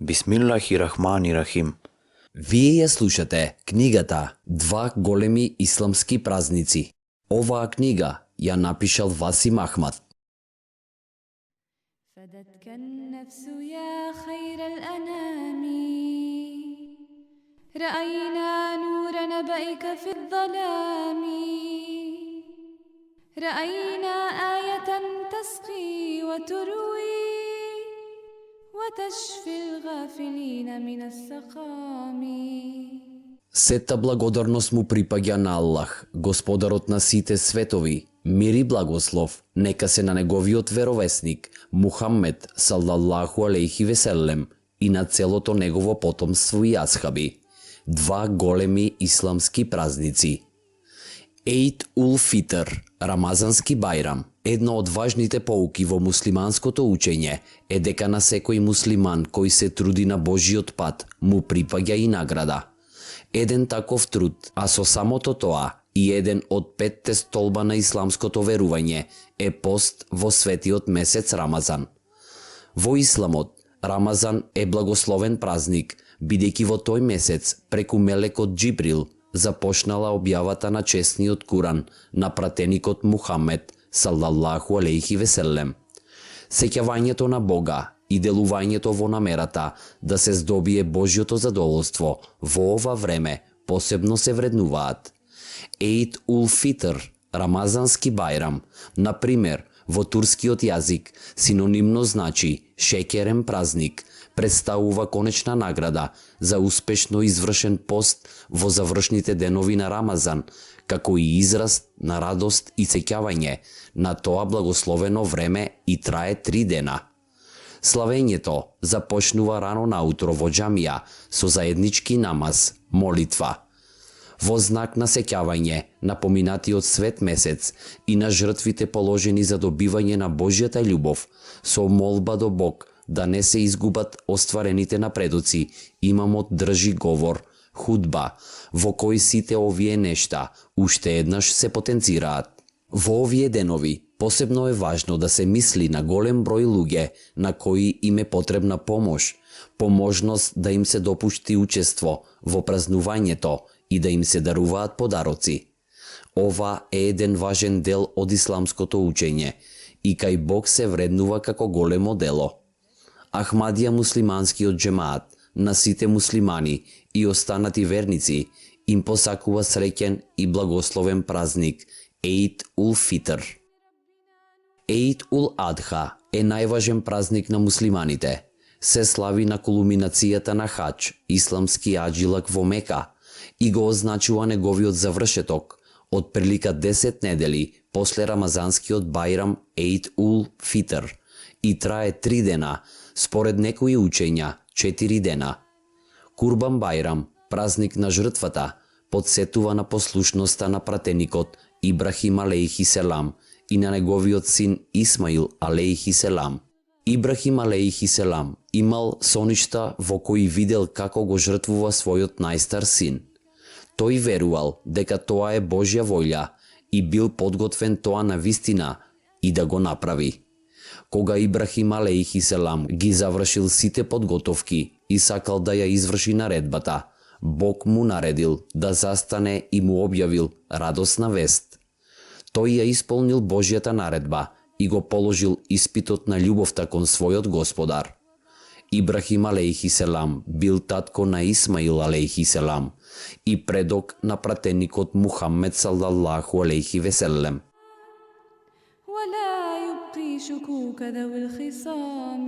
Бисмиллахи-рахмани-рахим. Вие ја слушате книгата Два големи исламски празници. Оваа книга ја напишал Васим Ахмад. فدتك النفس يا خير الأنام رأينا نور نبأك في الظلام رأينا آية تسقي وتروي وتشفي الغافلين من السقام. Сета благодарност му припаѓа на Аллах, Господарот на сите светови. Мир и благослов нека се на неговиот веровесник Мухаммед салаллаху алейхи веселем и на целото негово потомство и асхаби. Два големи исламски празници. Ейд ул Фитр, Рамазански бајрам. Едно од важните поуки во муслиманското учење е дека на секој муслиман кој се труди на Божиот пат му припаѓа и награда. Еден таков труд, а со самото тоа и еден од петте столба на исламското верување е пост во светиот месец Рамазан. Во исламот, Рамазан е благословен празник, бидејќи во тој месец преку мелекот Џибрил започнала објавата на чесниот Куран на пратеникот Мухаммед салаллаху алейхи веселем. Сеќавањето на Бога и делувањето во намерата да се здобие Божјото задоволство во ова време посебно се вреднуваат. Ейд ул Фитр, Рамазански бајрам, например, во турскиот јазик, синонимно значи шеќерен празник, представува конечна награда за успешно извршен пост во завршните денови на Рамазан, како и израз на радост и сеќавање на тоа благословено време и трае 3 дена. Славењето започнува рано наутро во џамија со заеднички намаз, молитва. Во знак на сеќавање на поминатиот свет месец и на жртвите положени за добивање на Божјата љубов, со молба до Бог да не се изгубат остварените напредоци, имамот држи говор, худба, во кој сите овие нешта уште еднаш се потенцираат. Во овие денови посебно е важно да се мисли на голем број луѓе на кои им е потребна помош, поможност да им се допушти учество во празнувањето и да им се даруваат подароци. Ова е еден важен дел од исламското учење и кај Бог се вреднува како големо дело. Ахмадија муслиманскиот џемаат на сите муслимани и останати верници им посакува среќен и благословен празник Ейд ул Фитр. Ейд ул Адха е најважен празник на муслиманите. Се слави на кулминацијата на хаџ, исламски аџилак во Мека, и го означува неговиот завршеток од прилика 10 недели после рамазанскиот бајрам Ейд ул Фитр и трае 3 дена, според некои учења 4 дена. Курбан бајрам, празник на жртвата, подсетува на послушноста на пратеникот Ибрахим алейхи селам и на неговиот син Исмаил алейхи селам. Ибрахим алейхи селам имал соништа во кои видел како го жртвува својот најстар син. Тој верувал дека тоа е Божја волја и бил подготвен тоа на вистина и да го направи. Кога Ибрахим алейхи селам ги завршил сите подготовки и сакал да ја изврши наредбата, Бог му наредил да застане и му објавил радосна вест. Тој ја исполнил Божјата наредба и го положил испитот на љубовта кон својот Господар. Ибрахим алейхи селам бил татко на Исмаил алейхи селам и предок на пратеникот Мухаммед салаллаху алейхи веселем. ولا يبقي شكوك ذوي الخصام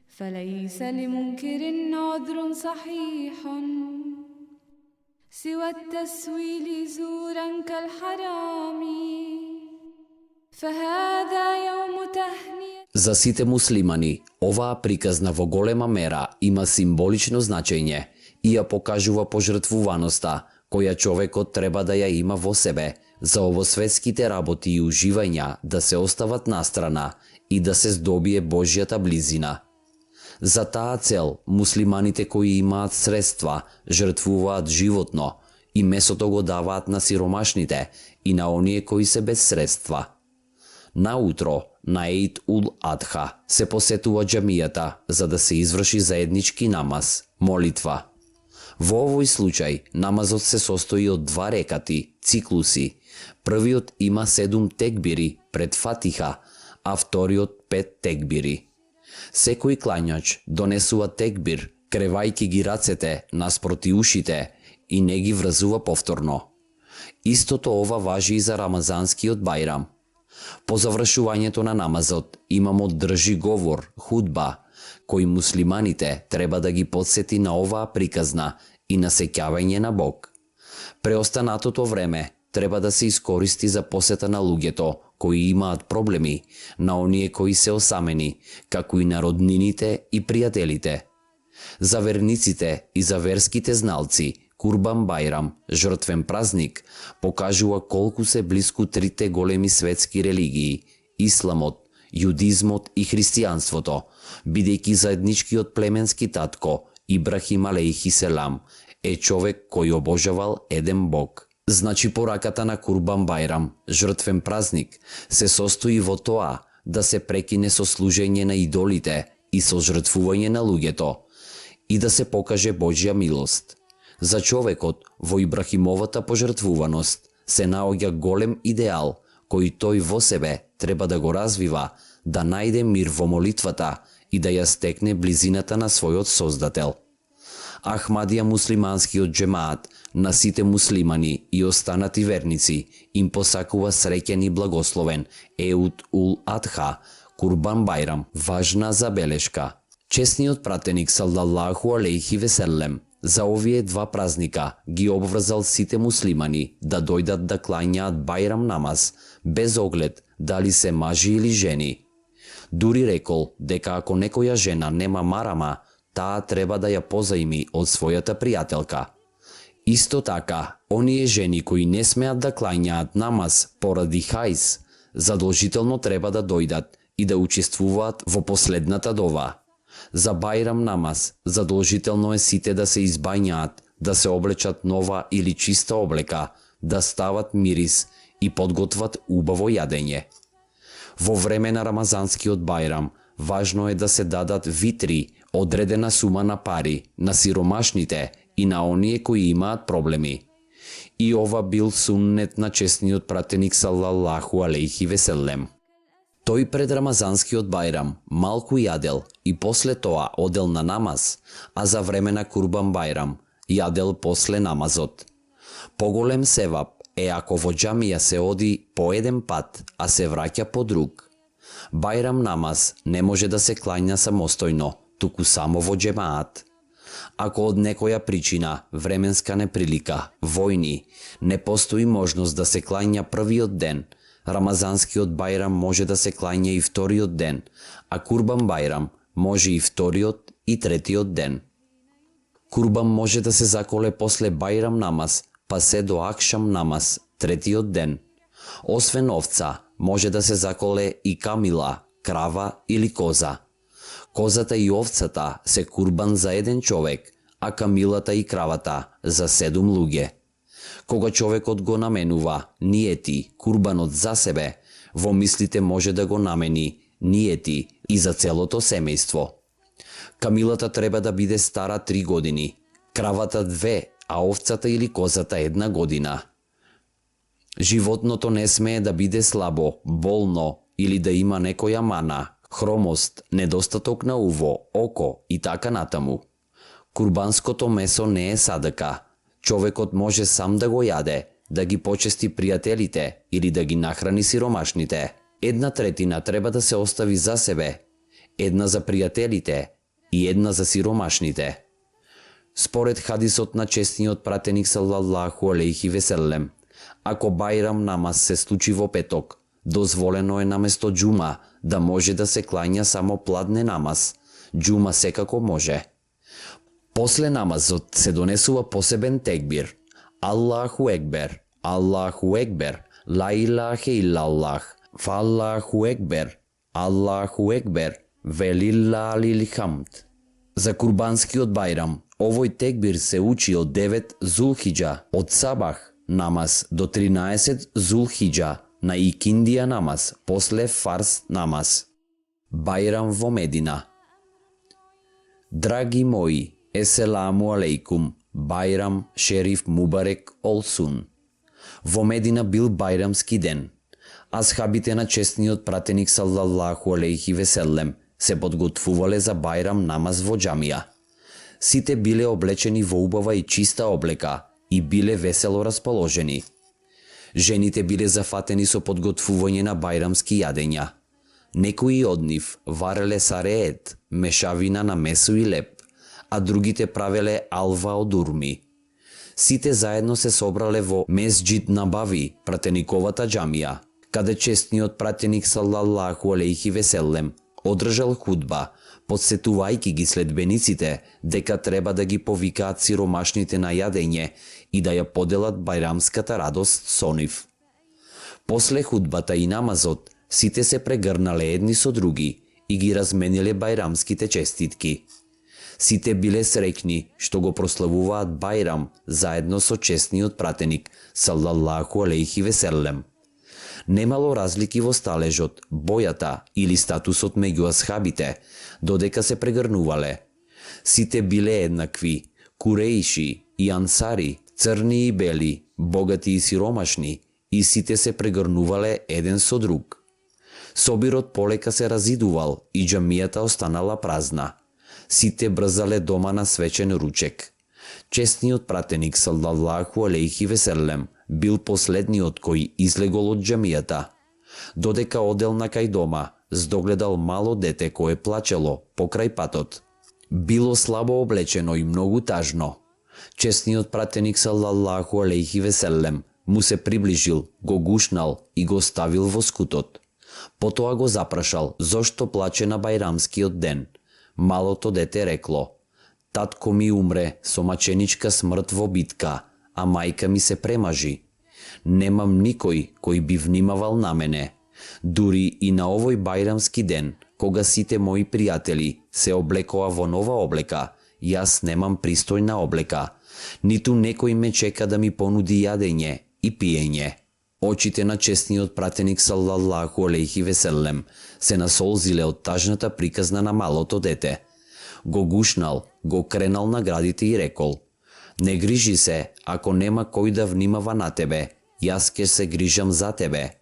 فليس لمنكر عذر صحيح سوى التسويل زورا كالحرام فهذا يوم تهنئة. За сите муслимани, оваа приказна во голема мера има символично значење и ја покажува пожртвуваноста која човекот треба да ја има во себе, за овосветските работи и уживања да се остават настрана и да се здобие Божјата близина. За таа цел, муслиманите кои имаат средства, жртвуваат животно и месото го даваат на сиромашните и на оние кои се без средства. Наутро, на Еид ул Адха, се посетува џамијата за да се изврши заеднички намаз, молитва. Во овој случај, намазот се состои од два рекати, циклуси. Првиот има 7 текбири пред Фатиха, а вториот 5 текбири. Секој клањач донесува текбир, кревајќи ги рацете наспроти ушите и не ги врзува повторно. Истото ова важи и за рамазанскиот бајрам. По завршувањето на намазот имамо држи говор, худба, кој муслиманите треба да ги подсети на оваа приказна и на сеќавање на Бог. Преостанатото време треба да се искористи за посета на луѓето кои имаат проблеми, на оние кои се осамени, како и на роднините и пријателите. За верниците и за верските зналци, Курбан Бајрам, жртвен празник, покажува колку се блиску трите големи светски религии – исламот, јудизмот и христијанството, бидејќи заедничкиот племенски татко, Ибрахим алейхи селам, е човек кој обожавал еден Бог. Значи пораката на Курбан Бајрам, жртвен празник, се состои во тоа да се прекине со служење на идолите и со жртвување на луѓето и да се покаже Божја милост. За човекот во Ибрахимовата пожртвуваност се наоѓа голем идеал кој тој во себе треба да го развива, да најде мир во молитвата и да ја стекне близината на својот Создател. Ахмадија муслиманскиот џемаат на сите муслимани и останати верници им посакува среќен и благословен Еуд ул Адха, Курбан Бајрам. Важна забелешка. Чесниот пратеник саллаллаху алейхи веселем за овие два празника ги обврзал сите муслимани да дојдат да клањаат бајрам намаз, без оглед дали се мажи или жени. Дури рекол дека ако некоја жена нема марама, таа треба да ја позајми од својата пријателка. Исто така, оние жени кои не смеат да клањаат намаз поради хајс, задолжително треба да дојдат и да учествуваат во последната дова. За бајрам намаз задолжително е сите да се избањаат, да се облечат нова или чиста облека, да стават мирис и подготват убаво јадење. Во време на рамазанскиот бајрам важно е да се дадат витри, одредена сума на пари на сиромашните и на оние кои имаат проблеми. И ова бил суннет на чесниот пратеник саллаллаху алейхи веселем. Тој пред рамазанскиот бајрам малку јадел и после тоа одел на намаз, а за време на Курбан Бајрам јадел после намазот. Поголем севап е ако во џамија се оди по еден пат, а се враќа по друг. Бајрам намаз не може да се клања самостојно, туку само во џемаат. Ако од некоја причина, временска неприлика, војни, не постои можност да се клања првиот ден, рамазанскиот бајрам може да се клања и вториот ден, а Курбан Бајрам може и вториот и третиот ден. Курбан може да се заколе после бајрам намаз, па се до акшам намаз, третиот ден. Освен овца, може да се заколе и камила, крава или коза. Козата и овцата се курбан за еден човек, а камилата и кравата за 7 луѓе. Кога човекот го наменува ниети курбанот за себе, во мислите може да го намени ниети и за целото семејство. Камилата треба да биде стара 3 години, кравата 2, а овцата или козата 1 година. Животното не смее да биде слабо, болно или да има некоја мана, хромост, недостаток на уво, око и така натаму. Курбанското месо не е садака. Човекот може сам да го јаде, да ги почести пријателите или да ги нахрани сиромашните. 1/3 треба да се остави за себе, 1 за пријателите и 1 за сиромашните. Според хадисот на честниот пратеник саллаллаху алейхи веселем, ако бајрам намаз се случи во петок, дозволено е наместо џума да може да се клања само пладне намаз. Џума секако може. После намазот се донесува посебен текбир. Аллаху екбер, Аллаху екбер, ла илахе илаллах, фаллаху екбер, Аллаху екбер, велиллахил хамд. За курбанскиот бајрам, овој текбир се учи од 9 Зулхиџа, од сабах намаз до 13 Зулхиџа, на икиндија намаз, после фарз намаз. Бајрам во Медина. Драги мои, еселаму алейкум, Бајрам Шериф Мубарек Олсун. Во Медина бил бајрамски ден. Асхабите на честниот пратеник саллаллаху алейхи веселем се подготвувале за бајрам намаз во џамија. Сите биле облечени во убава и чиста облека и биле весело расположени. Жените биле зафатени со подготвување на бајрамски јадења. Некои од нив вареле сареет, мешавина на месо и леп, а другите правеле алва од урми. Сите заедно се собрале во Месџид Набави, пратениковата џамија, каде честниот пратеник саллаллаху алейхи веселем одржал худба, подсетувајќи ги следбениците дека треба да ги повикаат сиромашните на јадење и да ја поделат бајрамската радост со нив. После худбата и намазот, сите се прегрнале едни со други и ги размениле бајрамските честитки. Сите биле среќни што го прославуваат бајрам заедно со честниот пратеник саллаллаху алейхи веселем. Немало разлики во сталежот, бојата или статусот меѓу асхабите, додека се прегрнувале. Сите биле еднакви, куреиши и ансари, црни и бели, богати и сиромашни, и сите се прегрнувале еден со друг. Собирот полека се разидувал и џамијата останала празна. Сите брзале дома на свечен ручек. Честниот пратеник саллаллаху алейхи веселем бил последниот кој излегол од џамијата. Додека одел на кај дома, здогледал мало дете кое плачело покрај патот. Било слабо облечено и многу тажно. Честниот пратеник саллаллаху алейхи веселем му се приближил, го гушнал и го ставил во скутот. Потоа го запрашал зошто плаче на бајрамскиот ден. Малото дете рекло: татко ми умре со маченичка смрт во битка, а мајка ми се премажи. Немам никој кој би внимавал на мене. Дури и на овој бајрамски ден, кога сите мои пријатели се облекоа во нова облека, јас немам пристојна облека, ниту некој ме чека да ми понуди јадење и пиење. Очите на честниот пратеник саллаллаху алейхи веселем се насолзиле од тажната приказна на малото дете. Го гушнал, го кренал на градите и рекол: не грижи се, ако нема кој да внимава на тебе, јас ќе се грижам за тебе.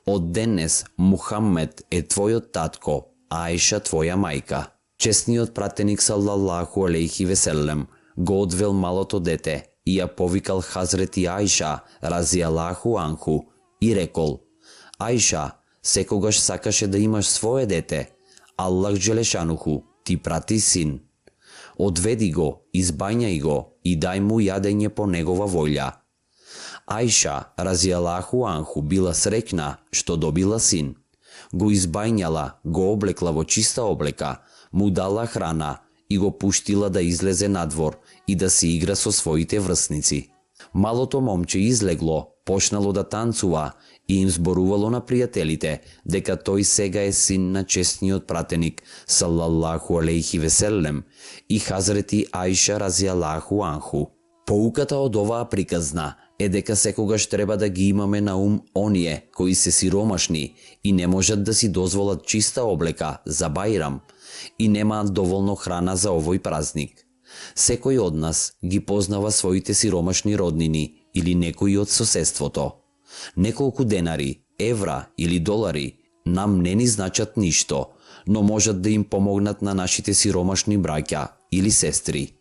Од денес Мухаммед е твојот татко, а Аиша твоја мајка. Честниот пратеник саллаллаху алейхи веселем го одвел малото дете и ја повикал Хазрети Аиша разијалаху анху и рекол: Аиша, секогаш сакаше да имаш свое дете. Аллах Джелешануху ти прати син. Одведи го, избањај го и дај му јадење по негова волја. Аиша разијалаху анху била среќна што добила син. Го избањала, го облекла во чиста облека, му дала храна и го пуштила да излезе надвор и да се игра со своите врсници. Малото момче излегло, почнало да танцува и им зборувало на пријателите дека тој сега е син на честниот пратеник саллаллаху алейхи веселем и Хазрети Аиша разијалаху анху. Поуката од оваа приказна е дека секогаш треба да ги имаме на ум оние кои се сиромашни и не можат да си дозволат чиста облека за бајрам и немаат доволно храна за овој празник. Секој од нас ги познава своите сиромашни роднини или некои од соседството. Неколку денари, евра или долари нам не ни значат ништо, но можат да им помогнат на нашите сиромашни браќа или сестри.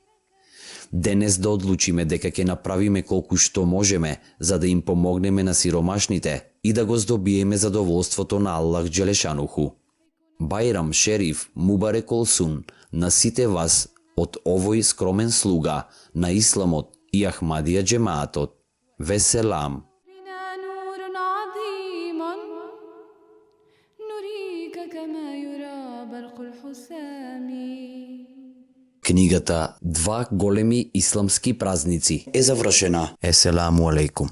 Денес да одлучиме дека ќе направиме колку што можеме за да им помогнеме на сиромашните и да го здобиеме задоволството на Аллах Джелешануху. Бајрам Шериф Мубарек Олсун на сите вас од овој скромен слуга на Исламот и Ахмадија џемаатот. Веселам. Книгата Два големи исламски празници е завршена. Еселаму алейкум.